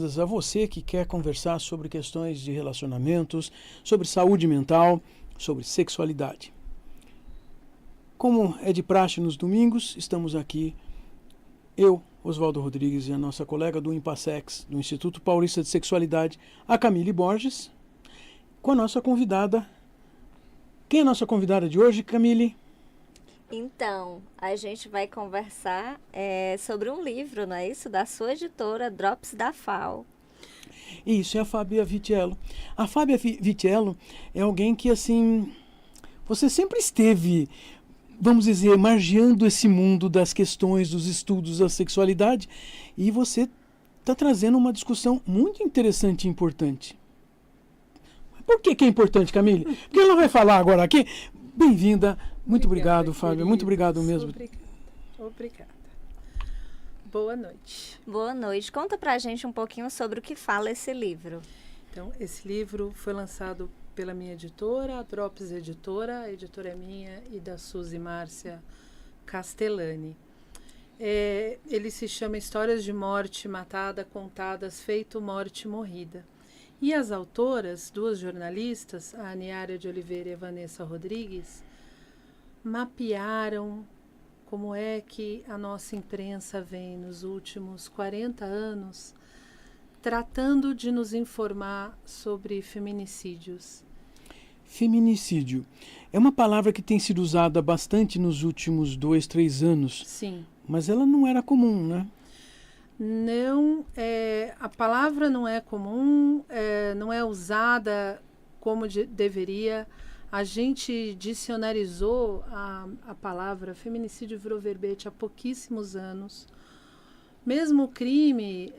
bem-vindas a você que quer conversar sobre questões de relacionamentos, sobre saúde mental, sobre sexualidade. Como é de praxe nos domingos, estamos aqui, eu, Oswaldo Rodrigues, e a nossa colega do IMPASEX, do Instituto Paulista de Sexualidade, a Camille Borges, com a nossa convidada. Quem é a nossa convidada de hoje, Camille? Então, a gente vai conversar sobre um livro, não é isso? Da sua editora, Drops da FAO. Isso, é a Fábia Vitiello. A Fábia Vitiello é alguém que, assim, você sempre esteve, vamos dizer, margeando esse mundo das questões, dos estudos da sexualidade, e você está trazendo uma discussão muito interessante e importante. Por que é importante, Camille? Porque ela vai falar agora aqui. Bem-vinda. Muito obrigado, Fábia. Muito obrigado mesmo. Obrigada. Boa noite. Boa noite. Conta pra gente um pouquinho sobre o que fala esse livro. Então, esse livro foi lançado pela minha editora, a Drops Editora. A editora é minha e da Suzy Márcia Castellani. Ele se chama Histórias de Morte Matada, Contadas, Feito Morte Morrida. E as autoras, duas jornalistas, a Aniara de Oliveira e a Vanessa Rodrigues, mapearam como é que a nossa imprensa vem nos últimos 40 anos tratando de nos informar sobre feminicídios. Feminicídio é uma palavra que tem sido usada bastante nos últimos 2, 3 anos. Sim. Mas ela não era comum, né? Não, a palavra não é comum, não é usada como deveria. A gente dicionarizou a palavra feminicídio, virou verbete há pouquíssimos anos. Mesmo o crime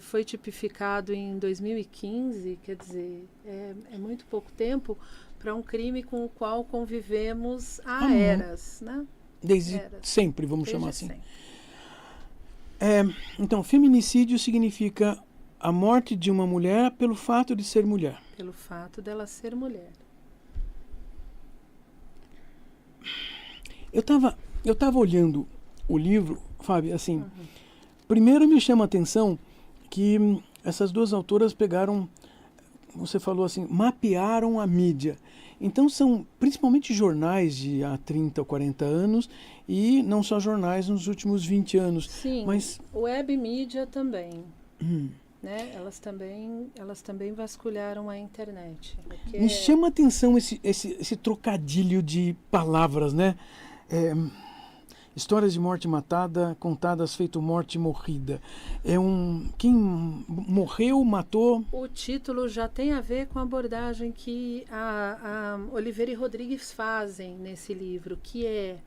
foi tipificado em 2015, quer dizer, é muito pouco tempo para um crime com o qual convivemos há eras, né? Desde sempre, vamos chamar assim. Sempre. Então, feminicídio significa a morte de uma mulher pelo fato de ser mulher. Pelo fato dela ser mulher. Eu tava olhando o livro, Fábio, assim, primeiro me chama a atenção que essas duas autoras pegaram, você falou assim, mapearam a mídia. Então são principalmente jornais de há 30 ou 40 anos e não só jornais nos últimos 20 anos. Sim, mas web mídia também. Né? Elas também vasculharam a internet. Me chama a atenção esse trocadilho de palavras, né? Histórias de morte matada, contadas feito morte morrida. Quem morreu, matou. O título já tem a ver com a abordagem que a Oliveira e Rodrigues fazem nesse livro, que é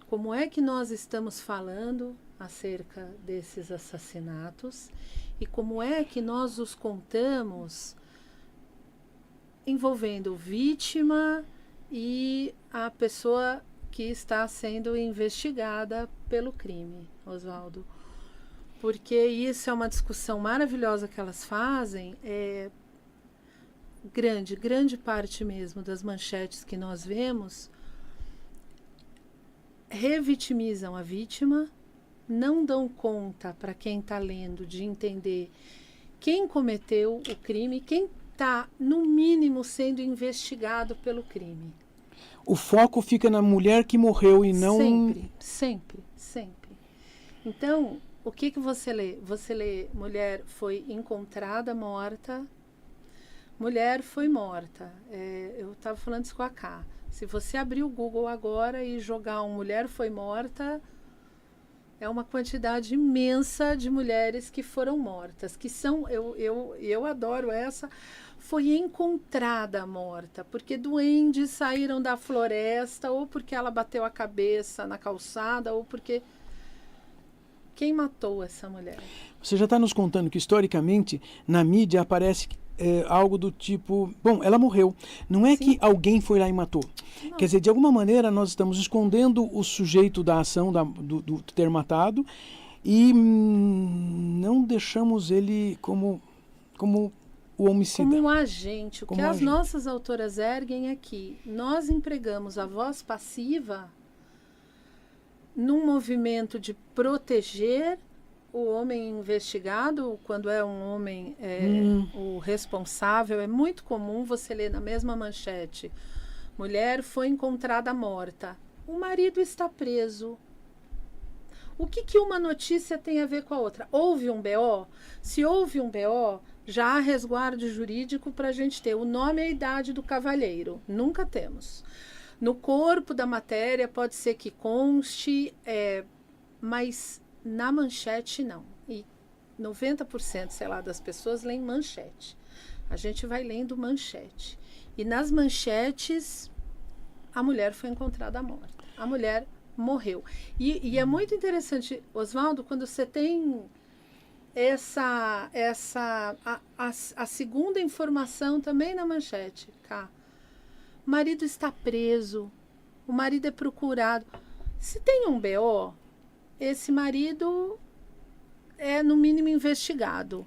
como é que nós estamos falando acerca desses assassinatos e como é que nós os contamos envolvendo vítima e a pessoa que está sendo investigada pelo crime, Oswaldo. Porque isso é uma discussão maravilhosa que elas fazem, grande parte mesmo das manchetes que nós vemos revitimizam a vítima, não dão conta para quem está lendo de entender quem cometeu o crime, quem está, no mínimo, sendo investigado pelo crime. O foco fica na mulher que morreu e não... Sempre. Então, o que você lê? Você lê mulher foi encontrada morta, mulher foi morta. Eu estava falando isso com a Ká. Se você abrir o Google agora e jogar mulher foi morta, é uma quantidade imensa de mulheres que foram mortas, que são, eu adoro essa, foi encontrada morta, porque duendes saíram da floresta, ou porque ela bateu a cabeça na calçada, ou porque... Quem matou essa mulher? Você já está nos contando que, historicamente, na mídia aparece algo do tipo... Bom, ela morreu. Não é que alguém foi lá e matou. Não. Quer dizer, de alguma maneira, nós estamos escondendo o sujeito da ação do ter matado e não deixamos ele como o homicida. Como um agente. O que as nossas autoras erguem é que nós empregamos a voz passiva num movimento de proteger o homem investigado, quando é um homem o responsável, é muito comum você ler na mesma manchete: mulher foi encontrada morta, o marido está preso. O que uma notícia tem a ver com a outra? Houve um BO? Se houve um BO, já há resguardo jurídico para a gente ter o nome e a idade do cavalheiro. Nunca temos. No corpo da matéria pode ser que conste, mas na manchete não. E 90%, sei lá, das pessoas leem manchete. A gente vai lendo manchete. E nas manchetes, a mulher foi encontrada morta. A mulher morreu. E é muito interessante, Oswaldo, quando você tem a segunda informação também na manchete, cá. O marido está preso, o marido é procurado. Se tem um BO, esse marido é no mínimo investigado.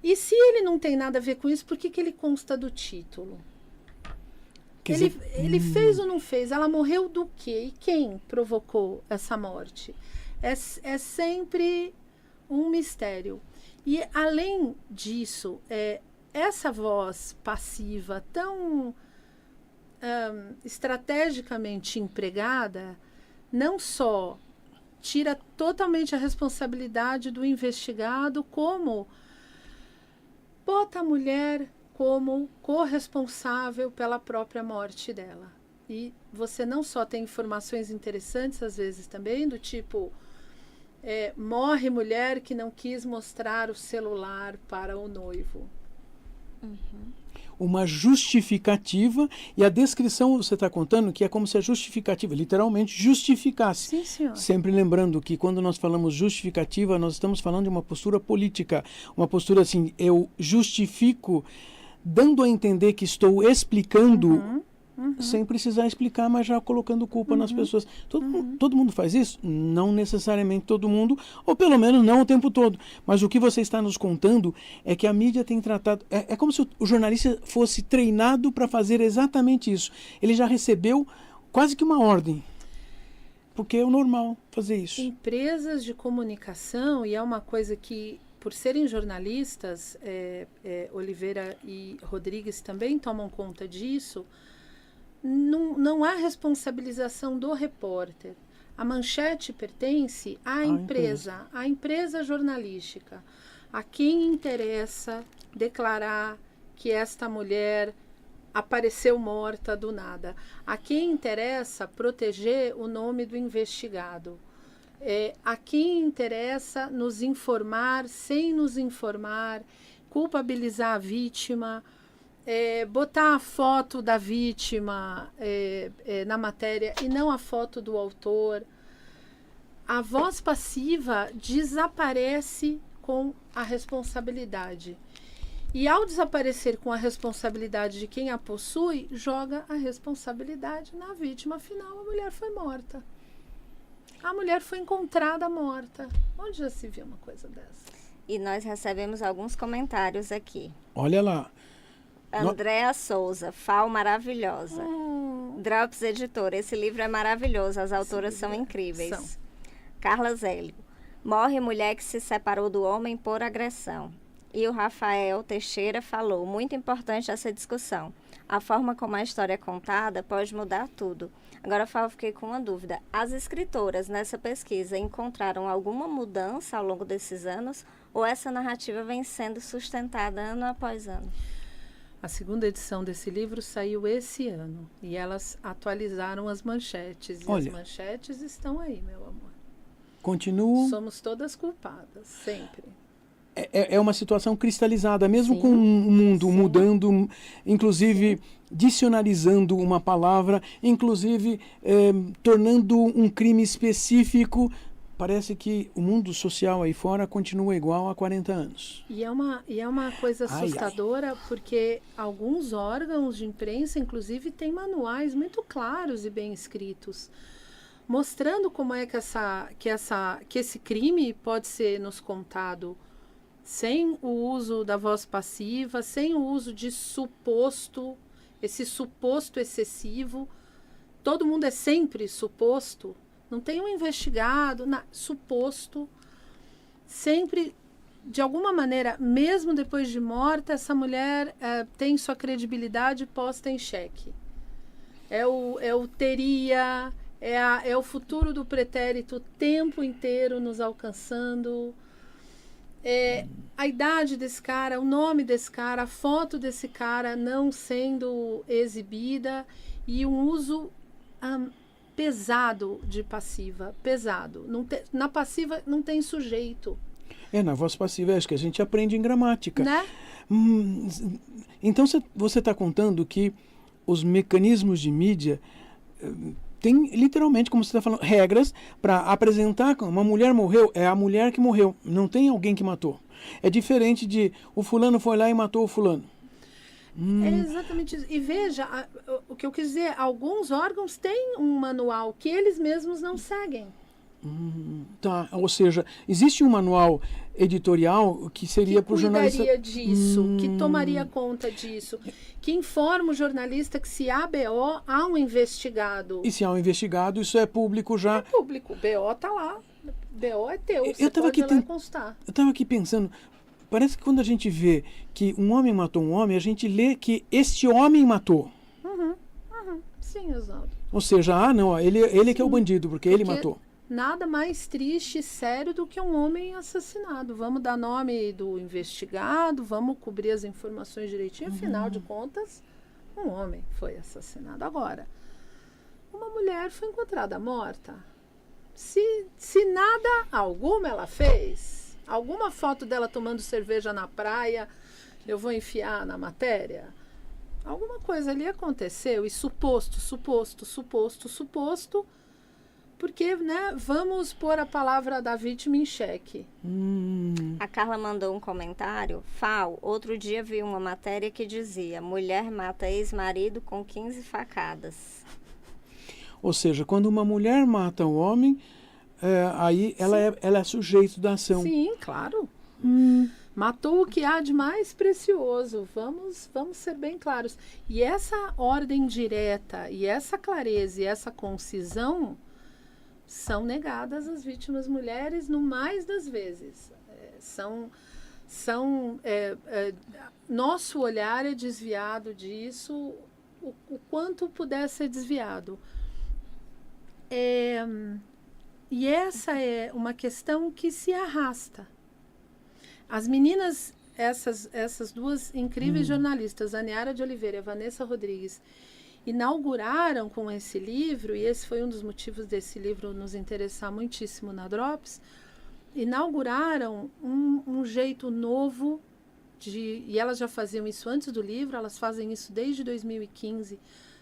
E se ele não tem nada a ver com isso, por que ele consta do título? Ele fez ou não fez? Ela morreu do quê? E quem provocou essa morte? É sempre um mistério. E, além disso, essa voz passiva tão estrategicamente empregada, não só tira totalmente a responsabilidade do investigado, como bota a mulher como corresponsável pela própria morte dela. E você não só tem informações interessantes, às vezes também, do tipo, morre mulher que não quis mostrar o celular para o noivo. Uma justificativa, e a descrição você está contando que é como se a justificativa literalmente justificasse. Sim, senhor. Sempre lembrando que quando nós falamos justificativa, nós estamos falando de uma postura política, uma postura assim, eu justifico, dando a entender que estou explicando, sem precisar explicar, mas já colocando culpa nas pessoas. Todo mundo faz isso? Não necessariamente todo mundo, ou pelo menos não o tempo todo. Mas o que você está nos contando é que a mídia tem tratado... É como se o jornalista fosse treinado para fazer exatamente isso. Ele já recebeu quase que uma ordem. Porque é o normal fazer isso. Empresas de comunicação, e é uma coisa que, por serem jornalistas, Oliveira e Rodrigues também tomam conta disso, não há responsabilização do repórter. A manchete pertence à empresa, à empresa jornalística. A quem interessa declarar que esta mulher apareceu morta do nada. A quem interessa proteger o nome do investigado. A quem interessa nos informar, sem nos informar, culpabilizar a vítima, botar a foto da vítima na matéria e não a foto do autor. A voz passiva desaparece com a responsabilidade. E ao desaparecer com a responsabilidade de quem a possui, joga a responsabilidade na vítima. Afinal, a mulher foi morta. A mulher foi encontrada morta. Onde já se viu uma coisa dessa? E nós recebemos alguns comentários aqui. Olha lá. Andréa Souza, FAO maravilhosa. Drops Editora, esse livro é maravilhoso, as autoras são incríveis. São. Carla Zélio, morre mulher que se separou do homem por agressão. E o Rafael Teixeira falou, muito importante essa discussão. A forma como a história é contada pode mudar tudo. Agora, eu fiquei com uma dúvida. As escritoras nessa pesquisa encontraram alguma mudança ao longo desses anos? Ou essa narrativa vem sendo sustentada ano após ano? A segunda edição desse livro saiu esse ano. E elas atualizaram as manchetes. E as manchetes estão aí, meu amor. Continuam. Somos todas culpadas, sempre. É uma situação cristalizada, mesmo com o mundo mudando, inclusive dicionarizando uma palavra, inclusive tornando um crime específico. Parece que o mundo social aí fora continua igual há 40 anos. E é uma coisa assustadora, porque alguns órgãos de imprensa, inclusive, têm manuais muito claros e bem escritos, mostrando como é que esse crime pode ser nos contado sem o uso da voz passiva, sem o uso de esse suposto excessivo. Todo mundo é sempre suposto, não tem um investigado, suposto. sempre, de alguma maneira, mesmo depois de morta, essa mulher tem sua credibilidade posta em xeque. É o teria, é o futuro do pretérito o tempo inteiro nos alcançando. A idade desse cara, o nome desse cara, a foto desse cara não sendo exibida e um uso pesado de passiva, pesado. Na passiva não tem sujeito. Na voz passiva, acho que a gente aprende em gramática. Né? Então você está contando que os mecanismos de mídia tem literalmente, como você está falando, regras para apresentar que uma mulher morreu, é a mulher que morreu, não tem alguém que matou. É diferente de o fulano foi lá e matou o fulano. É exatamente isso. E veja, o que eu quis dizer, alguns órgãos têm um manual que eles mesmos não seguem. Tá, ou seja, existe um manual editorial que seria para o jornalista... Que cuidaria disso, que tomaria conta disso, que informa o jornalista que se há BO, há um investigado. E se há um investigado, isso é público já? É público, BO está lá, BO é teu, você pode ir lá constar. Eu estava aqui pensando, parece que quando a gente vê que um homem matou um homem, a gente lê que este homem matou. Sim, Oswaldo. Ou seja, não, ele que é o bandido, porque ele matou. Nada mais triste e sério do que um homem assassinado. Vamos dar nome do investigado, vamos cobrir as informações direitinho. Afinal de contas, um homem foi assassinado. Agora, uma mulher foi encontrada morta. Se nada alguma ela fez, alguma foto dela tomando cerveja na praia, eu vou enfiar na matéria. Alguma coisa ali aconteceu e suposto, porque, né, vamos pôr a palavra da vítima em xeque. A Carla mandou um comentário. Outro dia vi uma matéria que dizia: mulher mata ex-marido com 15 facadas. Ou seja, quando uma mulher mata um homem, aí ela é sujeito da ação. Sim, claro. Matou o que há de mais precioso. Vamos ser bem claros. E essa ordem direta, e essa clareza, e essa concisão são negadas às vítimas mulheres no mais das vezes. Nosso olhar é desviado disso o quanto puder ser desviado. E essa é uma questão que se arrasta. As meninas, essas duas incríveis jornalistas, a Niara de Oliveira e a Vanessa Rodrigues, inauguraram com esse livro, e esse foi um dos motivos desse livro nos interessar muitíssimo na Drops, inauguraram um jeito novo e elas já faziam isso antes do livro, elas fazem isso desde 2015,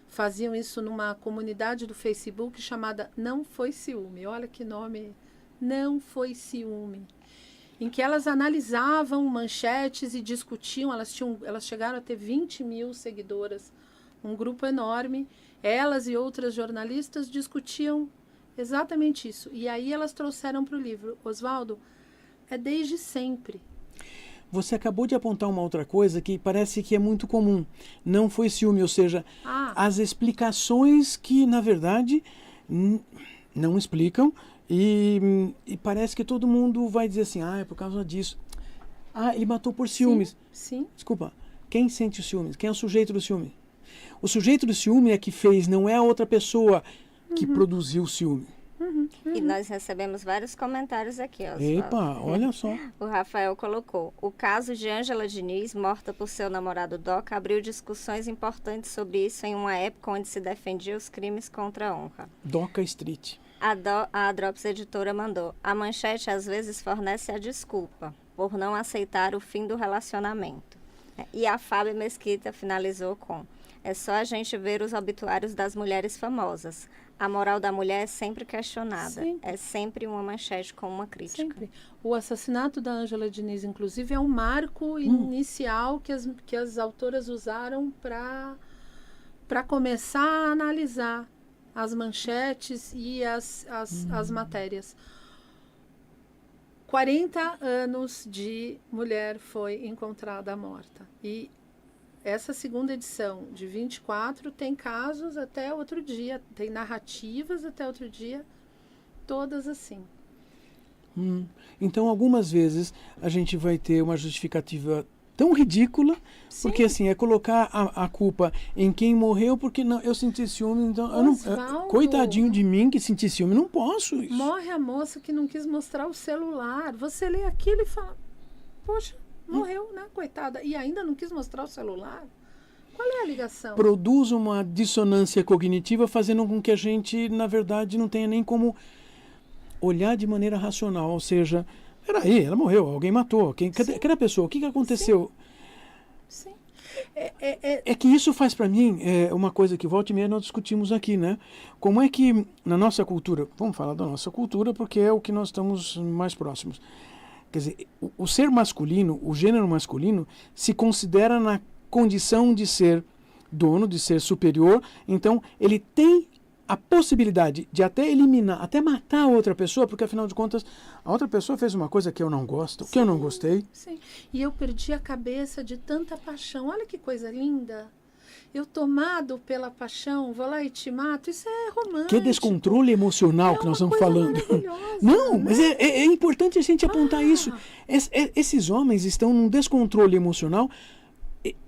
faziam isso numa comunidade do Facebook chamada Não Foi Ciúme. Olha que nome, Não Foi Ciúme. Em que elas analisavam manchetes e discutiam, elas chegaram a ter 20 mil seguidoras, um grupo enorme. Elas e outras jornalistas discutiam exatamente isso. E aí elas trouxeram para o livro. Oswaldo, é desde sempre. Você acabou de apontar uma outra coisa que parece que é muito comum. Não foi ciúme, ou seja, as explicações que, na verdade, não explicam e parece que todo mundo vai dizer assim, é por causa disso. Ele matou por ciúmes. Sim. Desculpa, quem sente os ciúmes? Quem é o sujeito do ciúme? O sujeito do ciúme é que fez, não é a outra pessoa que produziu o ciúme. E nós recebemos vários comentários aqui, Oswaldo. Epa, olha só. O Rafael colocou: o caso de Ângela Diniz, morta por seu namorado Doca, abriu discussões importantes sobre isso em uma época onde se defendia os crimes contra a honra. Doca Street. A Drops Editora mandou: a Manchete às vezes fornece a desculpa por não aceitar o fim do relacionamento. E a Fábio Mesquita finalizou com: é só a gente ver os obituários das mulheres famosas. A moral da mulher é sempre questionada. Sempre. É sempre uma manchete com uma crítica. Sempre. O assassinato da Ângela Diniz, inclusive, é um marco inicial que as autoras usaram para começar a analisar as manchetes e as matérias. 40 anos de mulher foi encontrada morta. E essa segunda edição de 24 tem casos até outro dia, tem narrativas até outro dia, todas assim. Então, algumas vezes, a gente vai ter uma justificativa tão ridícula, Sim. porque assim, é colocar a culpa em quem morreu, porque não, eu senti ciúme, então eu não, Osvaldo, coitadinho de mim que senti ciúme, não posso isso. morre a moça que não quis mostrar o celular. Você lê aquilo e fala, poxa, morreu, né, coitada. E ainda não quis mostrar o celular? Qual é a ligação? Produz uma dissonância cognitiva, fazendo com que a gente, na verdade, não tenha nem como olhar de maneira racional, ou seja, peraí, ela morreu, alguém matou, cadê a pessoa, o que aconteceu? Sim. É que isso faz para mim uma coisa que volta e meia nós discutimos aqui, né? Como é que na nossa cultura, vamos falar da nossa cultura porque é o que nós estamos mais próximos. Quer dizer, o ser masculino, o gênero masculino, se considera na condição de ser dono, de ser superior, então ele tem a possibilidade de até eliminar, até matar a outra pessoa, porque afinal de contas a outra pessoa fez uma coisa que eu não gosto, que eu não gostei. Sim. E eu perdi a cabeça de tanta paixão. Olha que coisa linda. Eu tomado pela paixão, vou lá e te mato. Isso é romântico. Que descontrole emocional que nós estamos falando. Não, mas é importante a gente apontar isso. Esses homens estão num descontrole emocional,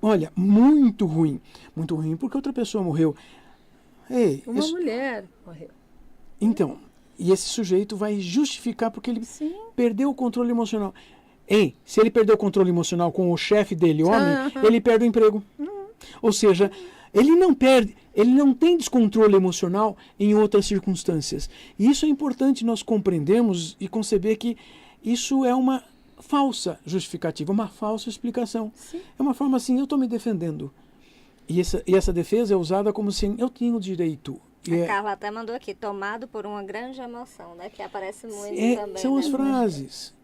olha, muito ruim. Muito ruim porque outra pessoa morreu. Ei, uma mulher morreu. Então, e esse sujeito vai justificar porque ele perdeu o controle emocional. Ei, se ele perdeu o controle emocional com o chefe dele, homem, ele perde o emprego. Ou seja, ele não tem descontrole emocional em outras circunstâncias. E isso é importante nós compreendermos e conceber que isso é uma falsa justificativa, uma falsa explicação. Sim. É uma forma assim, eu estou me defendendo. E essa defesa é usada como se eu tenho direito. A Carla até mandou aqui, tomado por uma grande emoção, né? Que aparece muito também. São as frases.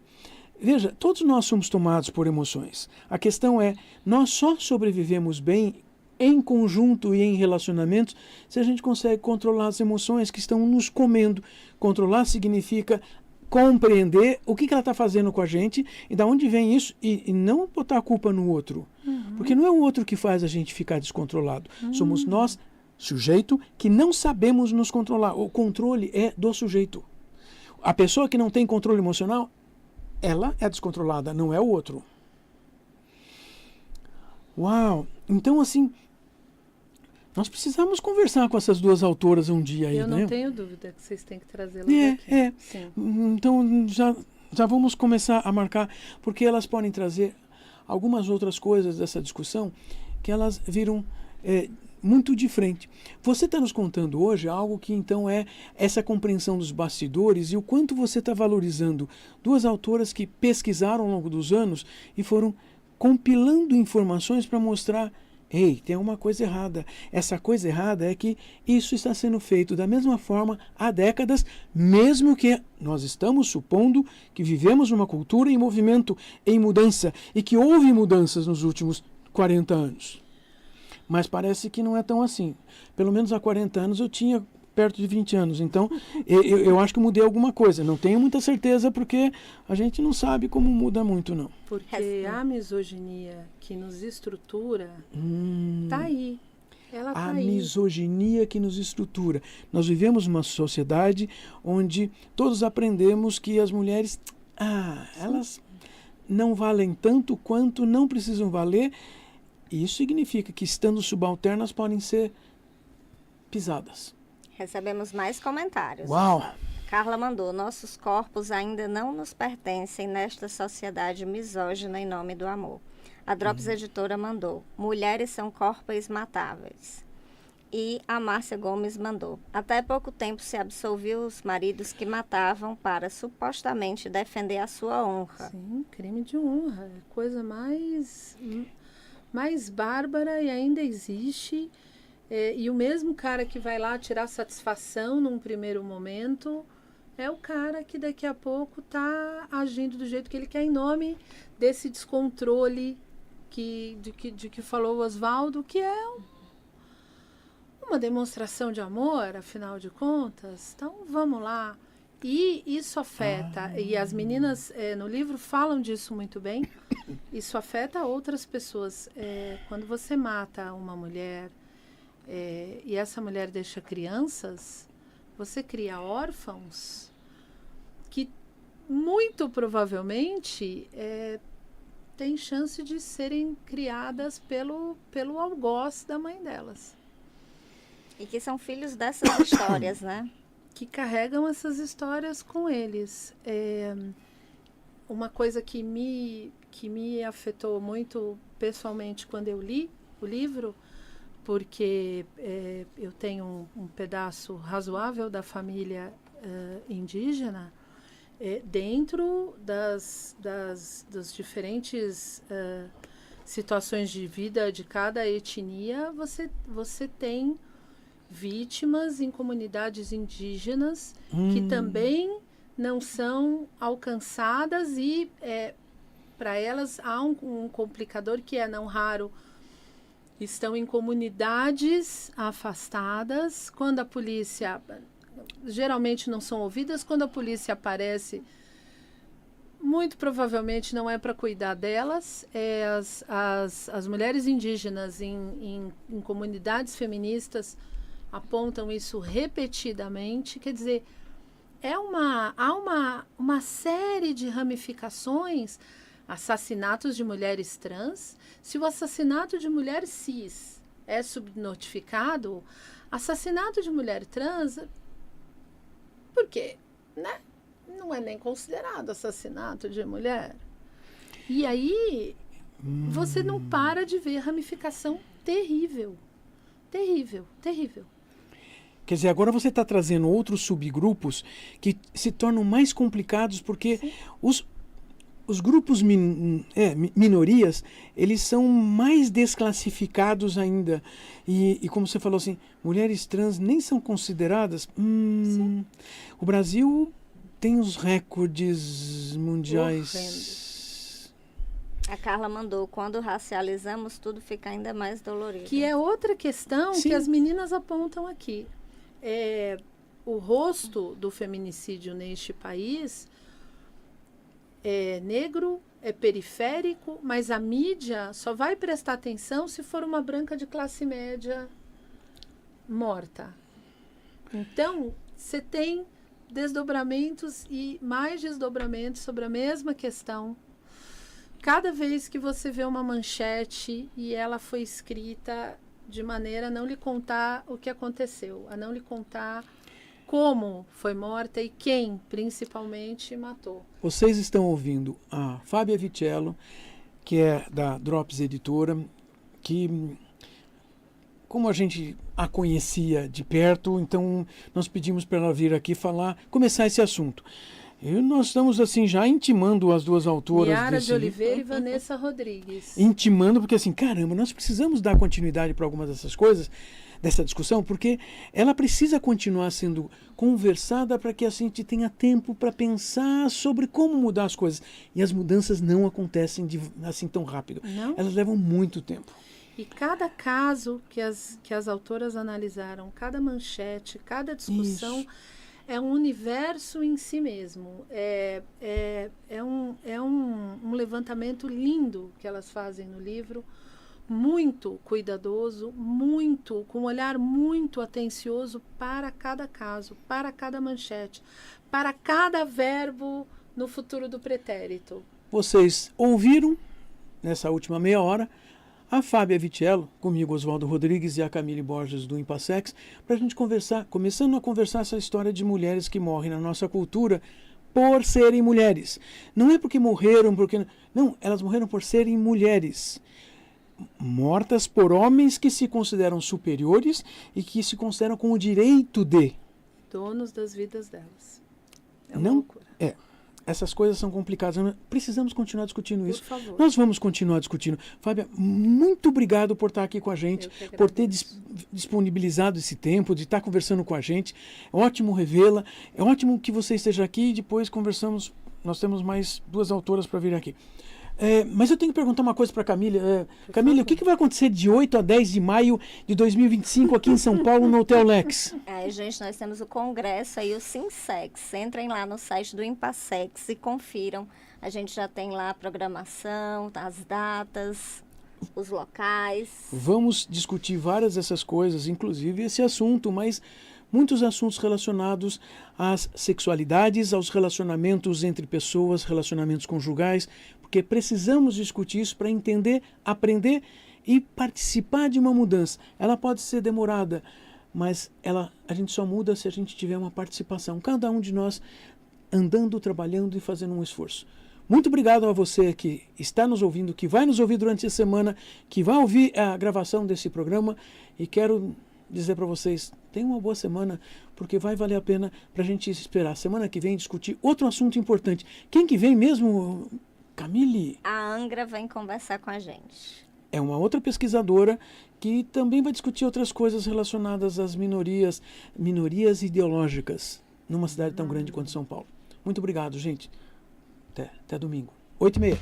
Veja, todos nós somos tomados por emoções. A questão é, nós só sobrevivemos bem em conjunto e em relacionamentos se a gente consegue controlar as emoções que estão nos comendo. Controlar significa compreender o que ela está fazendo com a gente e da onde vem isso e não botar a culpa no outro. Porque não é o outro que faz a gente ficar descontrolado. Somos nós, sujeito, que não sabemos nos controlar. O controle é do sujeito. A pessoa que não tem controle emocional, ela é descontrolada, não é o outro. Uau! Então, assim, nós precisamos conversar com essas duas autoras um dia aí, né? Eu não tenho dúvida que vocês têm que trazê-las aqui. Sim. Então, já vamos começar a marcar, porque elas podem trazer algumas outras coisas dessa discussão que elas viram muito de frente. Você está nos contando hoje algo que então é essa compreensão dos bastidores e o quanto você está valorizando duas autoras que pesquisaram ao longo dos anos e foram compilando informações para mostrar, ei, tem uma coisa errada. Essa coisa errada é que isso está sendo feito da mesma forma há décadas, mesmo que nós estamos supondo que vivemos numa cultura em movimento, em mudança, e que houve mudanças nos últimos 40 anos. Mas parece que não é tão assim. Pelo menos há 40 anos eu tinha perto de 20 anos. Então, eu acho que mudei alguma coisa. Não tenho muita certeza porque a gente não sabe como muda muito, não. Porque a misoginia que nos estrutura está aí. Ela tá aí. Misoginia que nos estrutura. Nós vivemos numa sociedade onde todos aprendemos que as mulheres, elas não valem tanto quanto não precisam valer. Isso significa que, estando subalternas, podem ser pisadas. Recebemos mais comentários. Uau! Carla mandou, nossos corpos ainda não nos pertencem nesta sociedade misógina em nome do amor. A Drops Editora mandou, mulheres são corpos matáveis. E a Márcia Gomes mandou, até pouco tempo se absolviu os maridos que matavam para supostamente defender a sua honra. Sim, crime de honra. É coisa mais bárbara e ainda existe. E o mesmo cara que vai lá tirar satisfação num primeiro momento é o cara que daqui a pouco está agindo do jeito que ele quer em nome desse descontrole de que falou o Osvaldo, que é uma demonstração de amor, afinal de contas. Então, vamos lá. E isso afeta, e as meninas no livro falam disso muito bem, isso afeta outras pessoas. Quando você mata uma mulher e essa mulher deixa crianças, você cria órfãos que muito provavelmente tem chance de serem criadas pelo algoz da mãe delas. E que são filhos dessas histórias, né? Que carregam essas histórias com eles. Uma coisa que me afetou muito pessoalmente quando eu li o livro, porque eu tenho um pedaço razoável da família indígena, dentro das diferentes situações de vida de cada etnia, você tem vítimas em comunidades indígenas que também não são alcançadas e para elas há um complicador que não raro estão em comunidades afastadas. Quando a polícia geralmente não são ouvidas, quando a polícia aparece, muito provavelmente não é para cuidar delas. As mulheres indígenas em comunidades feministas apontam isso repetidamente. Quer dizer, há uma série de ramificações. Assassinatos de mulheres trans. Se o assassinato de mulher cis é subnotificado, assassinato de mulher trans, por quê? Né? Não é nem considerado assassinato de mulher. E aí você não para de ver ramificação terrível. Terrível, terrível. Quer dizer, agora você está trazendo outros subgrupos que se tornam mais complicados porque os grupos minorias, eles são mais desclassificados ainda. E como você falou assim, mulheres trans nem são consideradas. O Brasil tem os recordes mundiais. A Carla mandou, quando racializamos, tudo fica ainda mais dolorido. Que é outra questão que as meninas apontam aqui. O rosto do feminicídio neste país é negro, é periférico, mas a mídia só vai prestar atenção se for uma branca de classe média morta. Então, você tem desdobramentos e mais desdobramentos sobre a mesma questão. Cada vez que você vê uma manchete e ela foi escrita de maneira a não lhe contar o que aconteceu, a não lhe contar como foi morta e quem, principalmente, matou. Vocês estão ouvindo a Fábia Vitiello, que é da Drops Editora, que, como a gente a conhecia de perto, então nós pedimos para ela vir aqui começar esse assunto. E nós estamos assim já intimando as duas autoras. Yara de Oliveira e Vanessa Rodrigues. Intimando, porque assim, caramba, nós precisamos dar continuidade para algumas dessas coisas, dessa discussão, porque ela precisa continuar sendo conversada para que a gente tenha tempo para pensar sobre como mudar as coisas. E as mudanças não acontecem assim tão rápido. Não? Elas levam muito tempo. E cada caso que as autoras analisaram, cada manchete, cada discussão, isso, é um universo em si mesmo. É um levantamento lindo que elas fazem no livro, muito cuidadoso, com um olhar muito atencioso para cada caso, para cada manchete, para cada verbo no futuro do pretérito. Vocês ouviram, nessa última meia hora, a Fábia Vitiello, comigo, Oswaldo Rodrigues, e a Camille Borges do Impassex, para a gente conversar, começando a conversar essa história de mulheres que morrem na nossa cultura por serem mulheres. Não é porque morreram, não, elas morreram por serem mulheres. Mortas por homens que se consideram superiores e que se consideram com o direito de... donos das vidas delas. É uma loucura. Essas coisas são complicadas. Precisamos continuar discutindo isso. Por favor. Nós vamos continuar discutindo. Fábia, muito obrigado por estar aqui com a gente, por ter disponibilizado esse tempo, de estar conversando com a gente. É ótimo revê-la. É ótimo que você esteja aqui e depois conversamos. Nós temos mais duas autoras para vir aqui. Mas eu tenho que perguntar uma coisa para a Camille. Camille, o que vai acontecer de 8 a 10 de maio de 2025 aqui em São Paulo, no Hotel Lex? Gente, nós temos o congresso aí, o Sinsex. Entrem lá no site do Impassex e confiram. A gente já tem lá a programação, as datas, os locais. Vamos discutir várias dessas coisas, inclusive esse assunto, mas muitos assuntos relacionados às sexualidades, aos relacionamentos entre pessoas, relacionamentos conjugais, porque precisamos discutir isso para entender, aprender e participar de uma mudança. Ela pode ser demorada, mas a gente só muda se a gente tiver uma participação. Cada um de nós andando, trabalhando e fazendo um esforço. Muito obrigado a você que está nos ouvindo, que vai nos ouvir durante a semana, que vai ouvir a gravação desse programa, e quero dizer para vocês, tenham uma boa semana, porque vai valer a pena para a gente esperar. Semana que vem discutir outro assunto importante. Quem que vem mesmo, Camille? A Angra vem conversar com a gente. É uma outra pesquisadora que também vai discutir outras coisas relacionadas às minorias ideológicas, numa cidade tão grande quanto São Paulo. Muito obrigado, gente. Até domingo. 8h30.